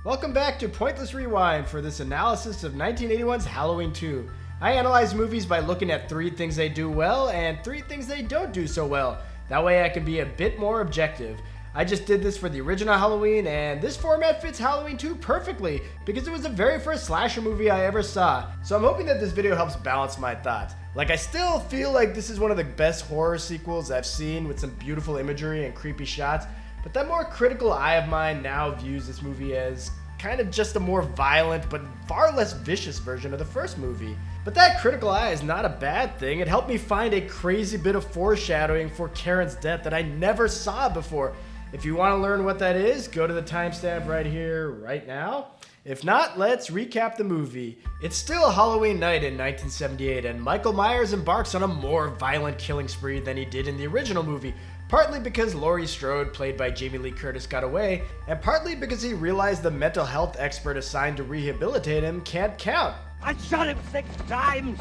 Welcome back to Pointless Rewind for this analysis of 1981's Halloween 2. I analyze movies by looking at 3 things they do well and 3 things they don't do so well. That way I can be a bit more objective. I just did this for the original Halloween, and this format fits Halloween 2 perfectly because it was the very first slasher movie I ever saw. So I'm hoping that this video helps balance my thoughts. Like, I still feel like this is one of the best horror sequels I've seen with some beautiful imagery and creepy shots. But that more critical eye of mine now views this movie as kind of just a more violent but far less vicious version of the first movie. But that critical eye is not a bad thing. It helped me find a crazy bit of foreshadowing for Karen's death that I never saw before. If you want to learn what that is, go to the timestamp right here, right now. If not, let's recap the movie. It's still Halloween night in 1978, and Michael Myers embarks on a more violent killing spree than he did in the original movie. Partly because Laurie Strode, played by Jamie Lee Curtis, got away, and partly because he realized the mental health expert assigned to rehabilitate him can't count. I shot him 6 times!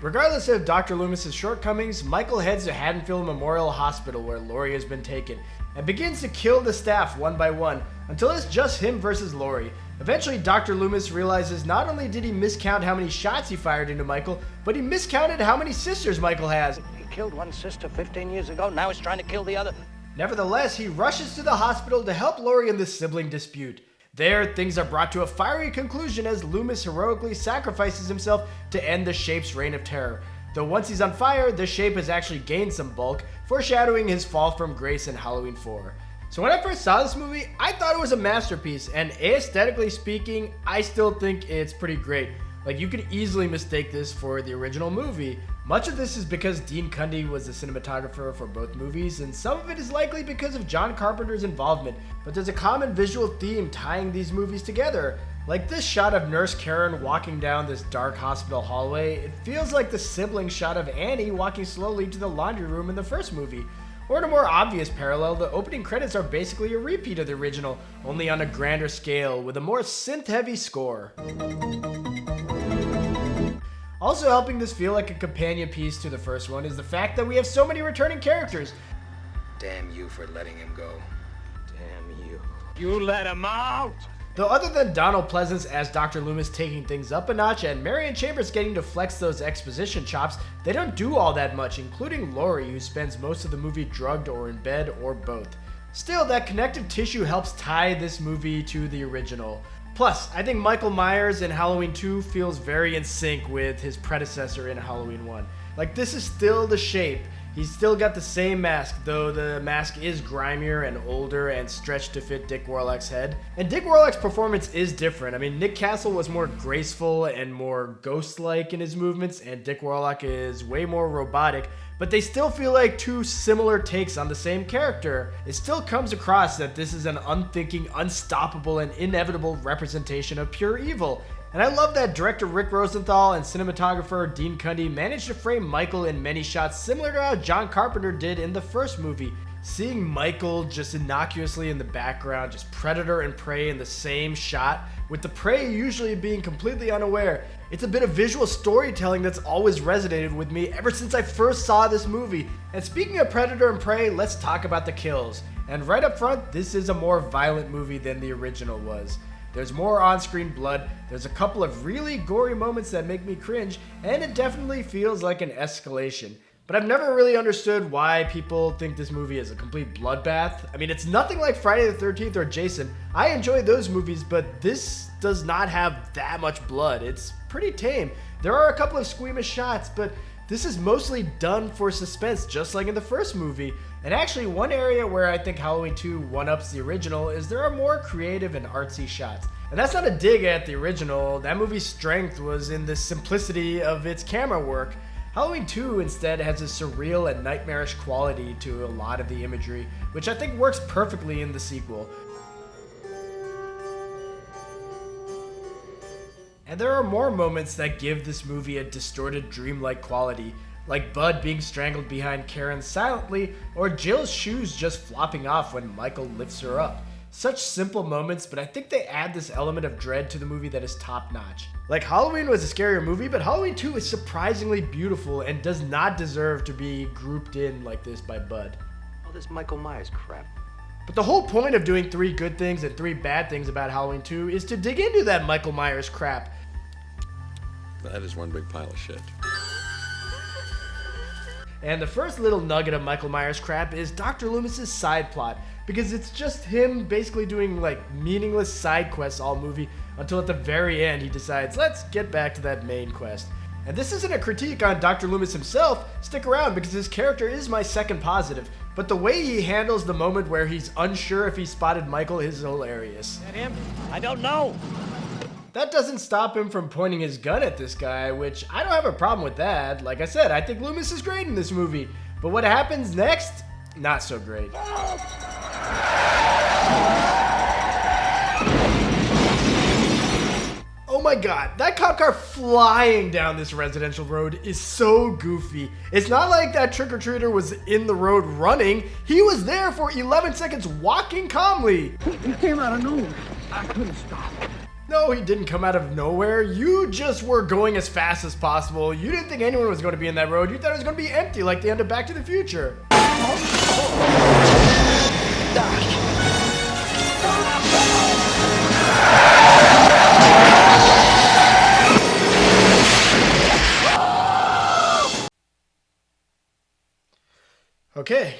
Regardless of Dr. Loomis' shortcomings, Michael heads to Haddonfield Memorial Hospital where Laurie has been taken, and begins to kill the staff one by one, until it's just him versus Laurie. Eventually, Dr. Loomis realizes not only did he miscount how many shots he fired into Michael, but he miscounted how many sisters Michael has. He killed one sister 15 years ago, now he's trying to kill the other. Nevertheless, he rushes to the hospital to help Laurie in this sibling dispute. There, things are brought to a fiery conclusion as Loomis heroically sacrifices himself to end the Shape's reign of terror. Though once he's on fire, the Shape has actually gained some bulk, foreshadowing his fall from grace in Halloween 4. So when I first saw this movie, I thought it was a masterpiece, and aesthetically speaking, I still think it's pretty great. Like, you could easily mistake this for the original movie. Much of this is because Dean Cundey was the cinematographer for both movies, and some of it is likely because of John Carpenter's involvement, but there's a common visual theme tying these movies together. Like this shot of Nurse Karen walking down this dark hospital hallway, it feels like the sibling shot of Annie walking slowly to the laundry room in the first movie. Or in a more obvious parallel, the opening credits are basically a repeat of the original, only on a grander scale with a more synth-heavy score. Also helping this feel like a companion piece to the first one is the fact that we have so many returning characters. Damn you for letting him go. Damn you. You let him out! Though other than Donald Pleasance as Dr. Loomis taking things up a notch and Marion Chambers getting to flex those exposition chops, they don't do all that much, including Laurie, who spends most of the movie drugged or in bed or both. Still, that connective tissue helps tie this movie to the original. Plus, I think Michael Myers in Halloween 2 feels very in sync with his predecessor in Halloween 1. Like, this is still the Shape. He's still got the same mask, though the mask is grimier and older and stretched to fit Dick Warlock's head. And Dick Warlock's performance is different. I mean, Nick Castle was more graceful and more ghost-like in his movements, and Dick Warlock is way more robotic, but they still feel like 2 similar takes on the same character. It still comes across that this is an unthinking, unstoppable, and inevitable representation of pure evil. And I love that director Rick Rosenthal and cinematographer Dean Cundey managed to frame Michael in many shots similar to how John Carpenter did in the first movie. Seeing Michael just innocuously in the background, just predator and prey in the same shot, with the prey usually being completely unaware. It's a bit of visual storytelling that's always resonated with me ever since I first saw this movie. And speaking of predator and prey, let's talk about the kills. And right up front, this is a more violent movie than the original was. There's more on-screen blood, there's a couple of really gory moments that make me cringe, and it definitely feels like an escalation. But I've never really understood why people think this movie is a complete bloodbath. I mean, it's nothing like Friday the 13th or Jason. I enjoy those movies, but this does not have that much blood. It's pretty tame. There are a couple of squeamish shots, but this is mostly done for suspense, just like in the first movie. And actually, one area where I think Halloween 2 one-ups the original is there are more creative and artsy shots. And that's not a dig at the original. That movie's strength was in the simplicity of its camera work. Halloween 2 instead has a surreal and nightmarish quality to a lot of the imagery, which I think works perfectly in the sequel. And there are more moments that give this movie a distorted dreamlike quality, like Bud being strangled behind Karen silently, or Jill's shoes just flopping off when Michael lifts her up. Such simple moments, but I think they add this element of dread to the movie that is top notch. Like, Halloween was a scarier movie, but Halloween 2 is surprisingly beautiful and does not deserve to be grouped in like this by Bud. All this Michael Myers crap. But the whole point of doing 3 good things and 3 bad things about Halloween 2 is to dig into that Michael Myers crap. That is one big pile of shit. And the first little nugget of Michael Myers crap is Dr. Loomis's side plot, because it's just him basically doing like meaningless side quests all movie until at the very end he decides, let's get back to that main quest. And this isn't a critique on Dr. Loomis himself, stick around because his character is my second positive, but the way he handles the moment where he's unsure if he spotted Michael is hilarious. That him? I don't know. That doesn't stop him from pointing his gun at this guy, which I don't have a problem with that. Like I said, I think Loomis is great in this movie, but what happens next? Not so great. Oh my god, that cop car flying down this residential road is so goofy. It's not like that trick-or-treater was in the road running. He was there for 11 seconds walking calmly. He came out of nowhere. I couldn't stop. No, he didn't come out of nowhere. You just were going as fast as possible. You didn't think anyone was going to be in that road. You thought it was going to be empty like the end of Back to the Future. Okay,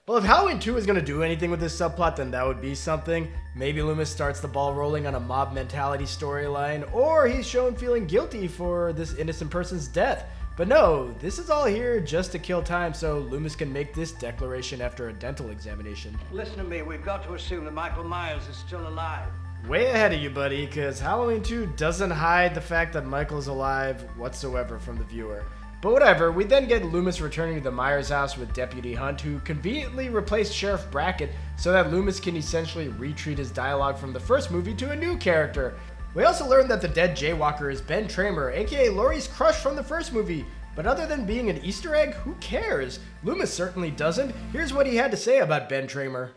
well if Halloween 2 is going to do anything with this subplot, then that would be something. Maybe Loomis starts the ball rolling on a mob mentality storyline, or he's shown feeling guilty for this innocent person's death. But no, this is all here just to kill time so Loomis can make this declaration after a dental examination. Listen to me, we've got to assume that Michael Myers is still alive. Way ahead of you, buddy, because Halloween 2 doesn't hide the fact that Michael's alive whatsoever from the viewer. But whatever, we then get Loomis returning to the Myers house with Deputy Hunt, who conveniently replaced Sheriff Brackett so that Loomis can essentially retreat his dialogue from the first movie to a new character. We also learn that the dead jaywalker is Ben Tramer, aka Laurie's crush from the first movie. But other than being an Easter egg, who cares? Loomis certainly doesn't. Here's what he had to say about Ben Tramer.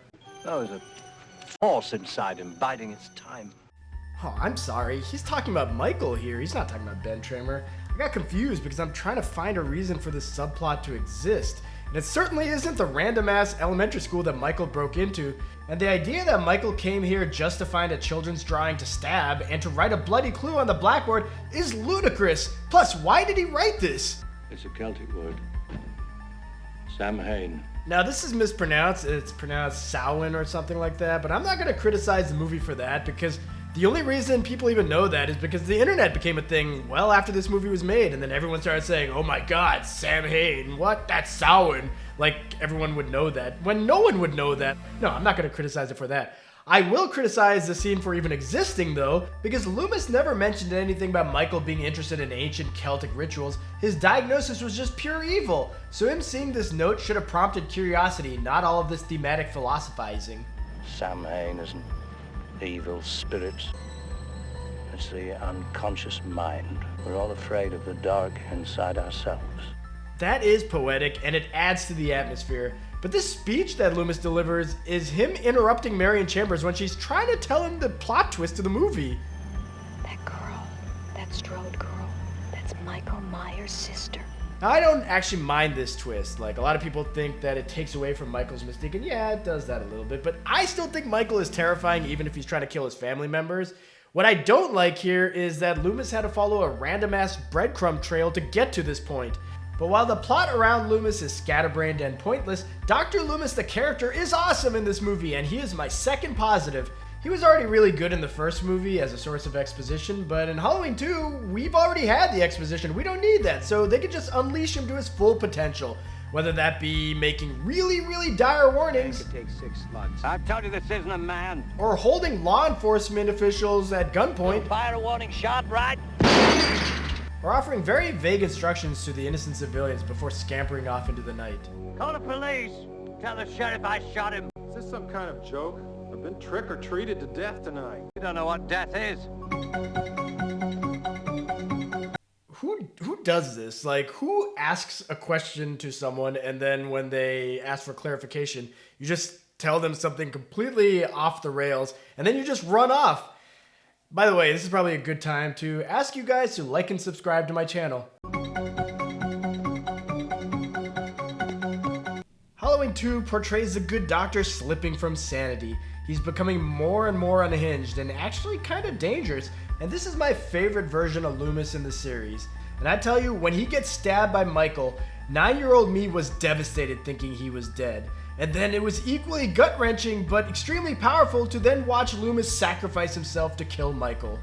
There was a force inside him biding its time. Oh, I'm sorry. He's talking about Michael here. He's not talking about Ben Tramer. I got confused because I'm trying to find a reason for this subplot to exist. And it certainly isn't the random-ass elementary school that Michael broke into. And the idea that Michael came here just to find a children's drawing to stab and to write a bloody clue on the blackboard is ludicrous. Plus, why did he write this? It's a Celtic word. Samhain. Now, this is mispronounced. It's pronounced Samhain or something like that. But I'm not going to criticize the movie for that because the only reason people even know that is because the internet became a thing well after this movie was made, and then everyone started saying, oh my god, Samhain, what? That's Samhain. Like, everyone would know that, when no one would know that. No, I'm not going to criticize it for that. I will criticize the scene for even existing, though, because Loomis never mentioned anything about Michael being interested in ancient Celtic rituals. His diagnosis was just pure evil, so him seeing this note should have prompted curiosity, not all of this thematic philosophizing. Samhain isn't evil spirits. It's the unconscious mind. We're all afraid of the dark inside ourselves. That is poetic, and it adds to the atmosphere. But this speech that Loomis delivers is him interrupting Marion Chambers when she's trying to tell him the plot twist to the movie. That girl, that Strode girl, that's Michael Myers' sister. Now, I don't actually mind this twist. Like, a lot of people think that it takes away from Michael's mystique, and yeah, it does that a little bit, but I still think Michael is terrifying even if he's trying to kill his family members. What I don't like here is that Loomis had to follow a random-ass breadcrumb trail to get to this point. But while the plot around Loomis is scatterbrained and pointless, Dr. Loomis the character is awesome in this movie, and he is my second positive. He was already really good in the first movie as a source of exposition, but in Halloween 2, we've already had the exposition. We don't need that, so they could just unleash him to his full potential. Whether that be making really, really dire warnings, Take 6 slugs. I told you this isn't a man. or holding law enforcement officials at gunpoint, Fire a warning shot, right? or offering very vague instructions to the innocent civilians before scampering off into the night. Call the police. Tell the sheriff I shot him. Is this some kind of joke? I've been trick-or-treated to death tonight. You don't know what death is. Who does this? Like, who asks a question to someone and then when they ask for clarification, you just tell them something completely off the rails and then you just run off? By the way, this is probably a good time to ask you guys to like and subscribe to my channel. Halloween 2 portrays the good doctor slipping from sanity. He's becoming more and more unhinged and actually kind of dangerous, and this is my favorite version of Loomis in the series. And I tell you, when he gets stabbed by Michael, 9-year-old me was devastated thinking he was dead. And then it was equally gut-wrenching but extremely powerful to then watch Loomis sacrifice himself to kill Michael.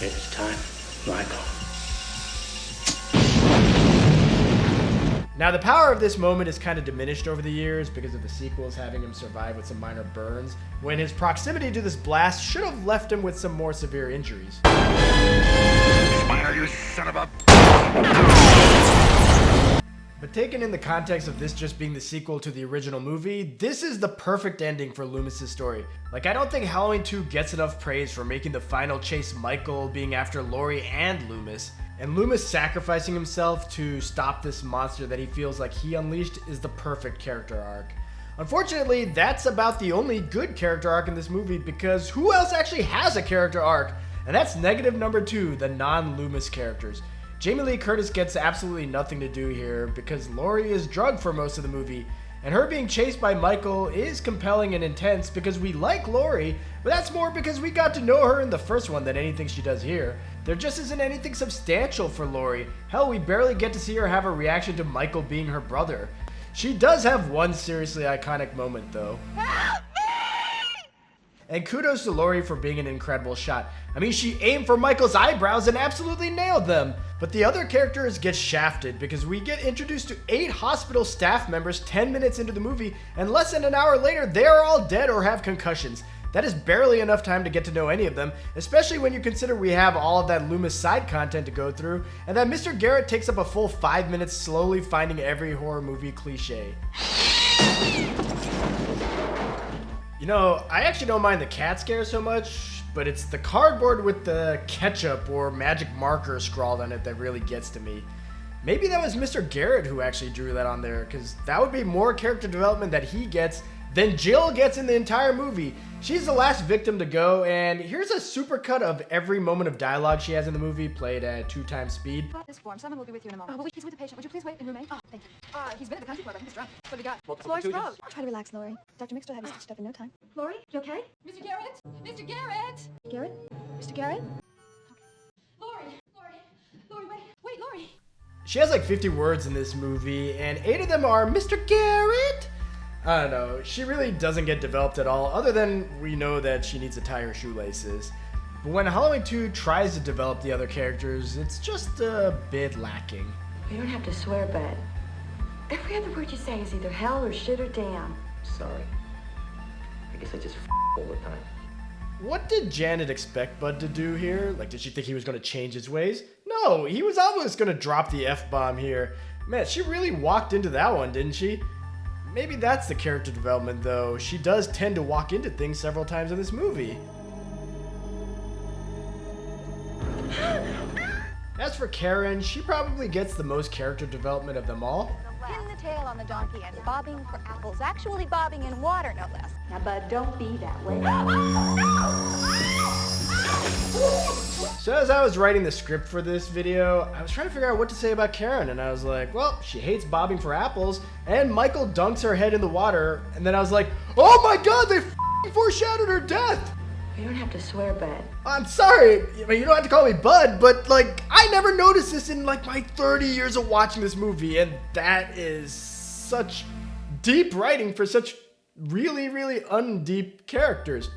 It is time, Michael. Now the power of this moment is kind of diminished over the years because of the sequels having him survive with some minor burns, when his proximity to this blast should have left him with some more severe injuries. Smile, you son of a... But taken in the context of this just being the sequel to the original movie, this is the perfect ending for Loomis' story. Like, I don't think Halloween 2 gets enough praise for making the final chase Michael being after Laurie and Loomis. And Loomis sacrificing himself to stop this monster that he feels like he unleashed is the perfect character arc. Unfortunately, that's about the only good character arc in this movie, because who else actually has a character arc? And that's negative number 2, the non-Loomis characters. Jamie Lee Curtis gets absolutely nothing to do here because Laurie is drugged for most of the movie, and her being chased by Michael is compelling and intense because we like Laurie, but that's more because we got to know her in the first one than anything she does here. There just isn't anything substantial for Laurie. Hell, we barely get to see her have a reaction to Michael being her brother. She does have one seriously iconic moment though. And kudos to Laurie for being an incredible shot. I mean, she aimed for Michael's eyebrows and absolutely nailed them. But the other characters get shafted because we get introduced to 8 hospital staff members 10 minutes into the movie, and less than an hour later, they are all dead or have concussions. That is barely enough time to get to know any of them, especially when you consider we have all of that Loomis side content to go through, and that Mr. Garrett takes up a full 5 minutes slowly finding every horror movie cliche. You know, I actually don't mind the cat scare so much, but it's the cardboard with the ketchup or magic marker scrawled on it that really gets to me. Maybe that was Mr. Garrett who actually drew that on there, because that would be more character development that he gets than Jill gets in the entire movie. She's the last victim to go, and here's a supercut of every moment of dialogue she has in the movie, played at 2x speed. This form. Someone will be with you in a moment. Oh, he's with the patient. Would you please wait and remain? Oh, thank you. He's been at the country club. I think he's drunk. What do we got? Laurie's throat. Try to relax, Laurie. Dr. Mixter will have you stitched up in no time. Laurie, you okay? Mr. Garrett? Mr. Garrett? Garrett? Mr. Garrett? Laurie, wait, Laurie. She has like 50 words in this movie, and 8 of them are Mr. Garrett. I don't know, she really doesn't get developed at all, other than we know that she needs to tie her shoelaces. But when Halloween 2 tries to develop the other characters, it's just a bit lacking. You don't have to swear, bud. Every other word you say is either hell or shit or damn. Sorry. I guess I just all the time. What did Janet expect Bud to do here? Like, did she think he was going to change his ways? No, he was almost going to drop the F-bomb here. Man, she really walked into that one, didn't she? Maybe that's the character development, though. She does tend to walk into things several times in this movie. As for Karen, she probably gets the most character development of them all. Pin the tail on the donkey and bobbing for apples. Actually bobbing in water, no less. Now, bud, don't be that way. So as I was writing the script for this video, I was trying to figure out what to say about Karen, and I was like, well, she hates bobbing for apples, and Michael dunks her head in the water, and then I was like, oh my god, they foreshadowed her death! You don't have to swear, bud. I'm sorry, I mean, you don't have to call me Bud, but like, I never noticed this in like my 30 years of watching this movie, and that is such deep writing for such really, really undeep characters.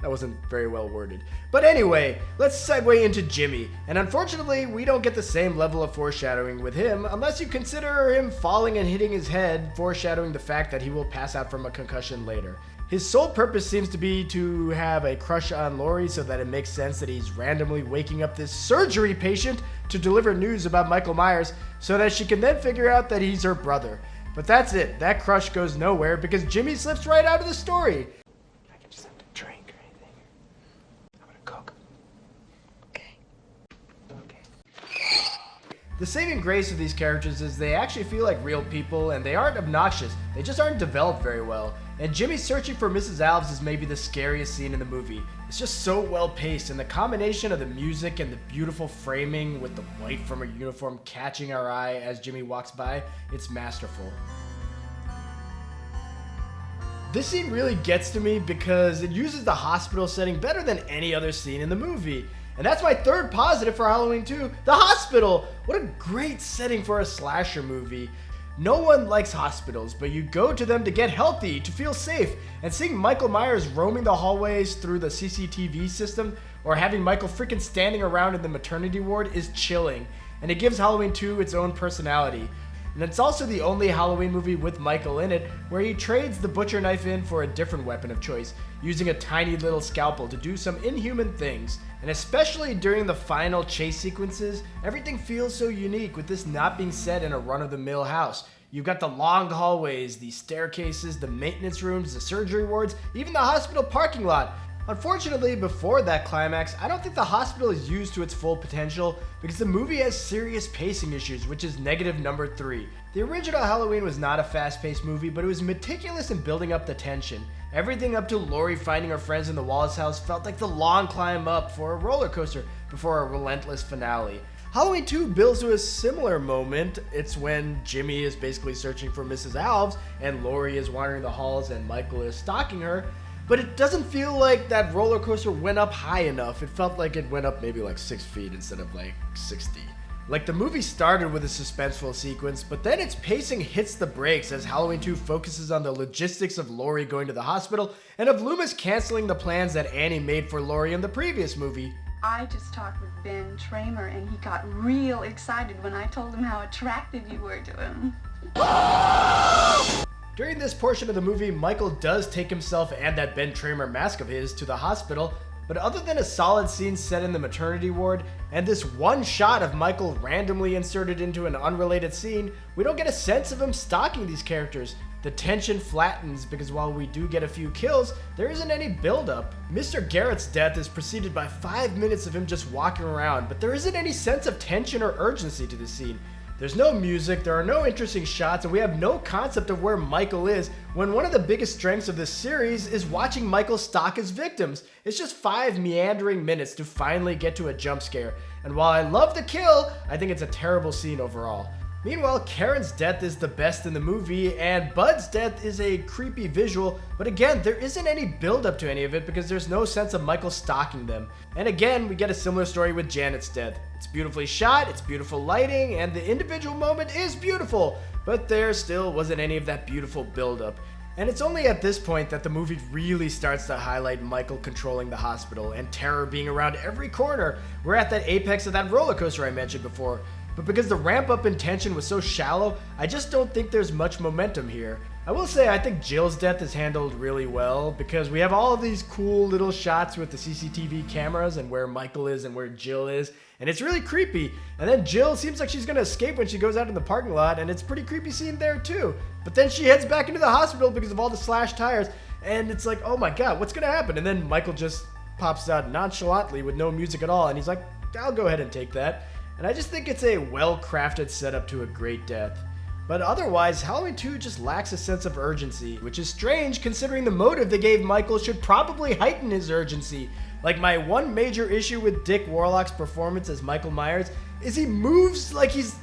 That wasn't very well worded. But anyway, let's segue into Jimmy. And unfortunately, we don't get the same level of foreshadowing with him unless you consider him falling and hitting his head, foreshadowing the fact that he will pass out from a concussion later. His sole purpose seems to be to have a crush on Laurie so that it makes sense that he's randomly waking up this surgery patient to deliver news about Michael Myers so that she can then figure out that he's her brother. But that's it. That crush goes nowhere because Jimmy slips right out of the story. I can just have to drink or anything. I'm gonna cook. Okay. The saving grace of these characters is they actually feel like real people and they aren't obnoxious. They just aren't developed very well. And Jimmy searching for Mrs. Alves is maybe the scariest scene in the movie. It's just so well paced, and the combination of the music and the beautiful framing with the white from her uniform catching our eye as Jimmy walks by, it's masterful. This scene really gets to me because it uses the hospital setting better than any other scene in the movie. And that's my third positive for Halloween 2, the hospital! What a great setting for a slasher movie. No one likes hospitals, but you go to them to get healthy, to feel safe, and seeing Michael Myers roaming the hallways through the CCTV system, or having Michael freaking standing around in the maternity ward is chilling, and it gives Halloween 2 its own personality. And it's also the only Halloween movie with Michael in it where he trades the butcher knife in for a different weapon of choice, using a tiny little scalpel to do some inhuman things. And especially during the final chase sequences, everything feels so unique with this not being set in a run-of-the-mill house. You've got the long hallways, the staircases, the maintenance rooms, the surgery wards, even the hospital parking lot. Unfortunately, before that climax, I don't think the hospital is used to its full potential because the movie has serious pacing issues, which is negative number 3. The original Halloween was not a fast-paced movie, but it was meticulous in building up the tension. Everything up to Laurie finding her friends in the Wallace house felt like the long climb up for a roller coaster before a relentless finale. Halloween 2 builds to a similar moment. It's when Jimmy is basically searching for Mrs. Alves and Laurie is wandering the halls and Michael is stalking her. But it doesn't feel like that roller coaster went up high enough. It felt like it went up maybe like 6 feet instead of like 60. Like the movie started with a suspenseful sequence, but then its pacing hits the brakes as Halloween 2 focuses on the logistics of Laurie going to the hospital and of Loomis canceling the plans that Annie made for Laurie in the previous movie. I just talked with Ben Tramer and he got real excited when I told him how attractive you were to him. During this portion of the movie, Michael does take himself and that Ben Tramer mask of his to the hospital, but other than a solid scene set in the maternity ward, and this one shot of Michael randomly inserted into an unrelated scene, we don't get a sense of him stalking these characters. The tension flattens because while we do get a few kills, there isn't any build-up. Mr. Garrett's death is preceded by 5 minutes of him just walking around, but there isn't any sense of tension or urgency to the scene. There's no music, there are no interesting shots, and we have no concept of where Michael is, when one of the biggest strengths of this series is watching Michael stalk his victims. It's just 5 meandering minutes to finally get to a jump scare, and while I love the kill, I think it's a terrible scene overall. Meanwhile, Karen's death is the best in the movie, and Bud's death is a creepy visual, but again, there isn't any build up to any of it because there's no sense of Michael stalking them. And again, we get a similar story with Janet's death. It's beautifully shot, it's beautiful lighting, and the individual moment is beautiful, but there still wasn't any of that beautiful build up. And it's only at this point that the movie really starts to highlight Michael controlling the hospital and terror being around every corner. We're at that apex of that roller coaster I mentioned before. But because the ramp up in tension was so shallow, I just don't think there's much momentum here. I will say I think Jill's death is handled really well because we have all of these cool little shots with the CCTV cameras and where Michael is and where Jill is, and it's really creepy. And then Jill seems like she's gonna escape when she goes out in the parking lot, and it's a pretty creepy scene there too. But then she heads back into the hospital because of all the slashed tires, and it's like, oh my god, what's gonna happen? And then Michael just pops out nonchalantly with no music at all, and he's like, I'll go ahead and take that. And I just think it's a well-crafted setup to a great death. But otherwise, Halloween 2 just lacks a sense of urgency, which is strange considering the motive they gave Michael should probably heighten his urgency. Like, my one major issue with Dick Warlock's performance as Michael Myers is he moves like he's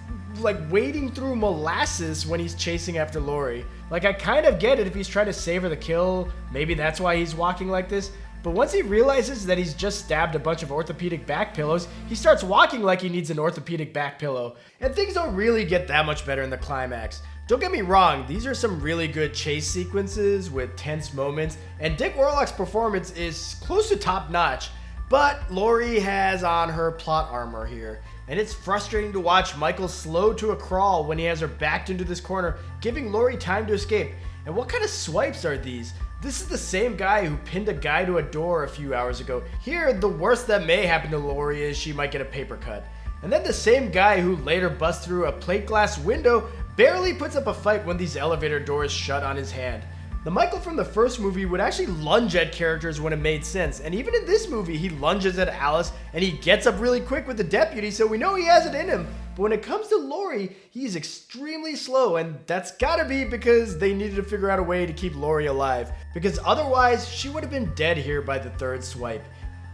wading through molasses when he's chasing after Laurie. Like, I kind of get it if he's trying to savor the kill, maybe that's why he's walking like this. But once he realizes that he's just stabbed a bunch of orthopedic back pillows, he starts walking like he needs an orthopedic back pillow. And things don't really get that much better in the climax. Don't get me wrong, these are some really good chase sequences with tense moments, and Dick Warlock's performance is close to top notch. But Laurie has on her plot armor here, and it's frustrating to watch Michael slow to a crawl when he has her backed into this corner, giving Laurie time to escape. And what kind of swipes are these? This is the same guy who pinned a guy to a door a few hours ago. Here, the worst that may happen to Laurie is she might get a paper cut. And then the same guy who later busts through a plate glass window barely puts up a fight when these elevator doors shut on his hand. The Michael from the first movie would actually lunge at characters when it made sense, and even in this movie he lunges at Alice and he gets up really quick with the deputy, so we know he has it in him. But when it comes to Laurie, he's extremely slow, and that's gotta be because they needed to figure out a way to keep Laurie alive, because otherwise she would have been dead here by the third swipe.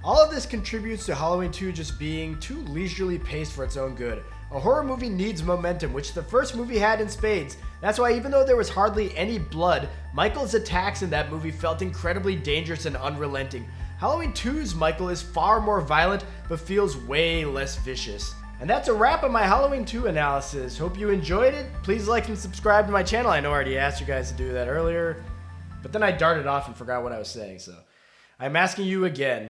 All of this contributes to Halloween 2 just being too leisurely paced for its own good. A horror movie needs momentum, which the first movie had in spades. That's why even though there was hardly any blood, Michael's attacks in that movie felt incredibly dangerous and unrelenting. Halloween 2's Michael is far more violent, but feels way less vicious. And that's a wrap on my Halloween 2 analysis. Hope you enjoyed it. Please like and subscribe to my channel. I know I already asked you guys to do that earlier, but then I darted off and forgot what I was saying, so I'm asking you again.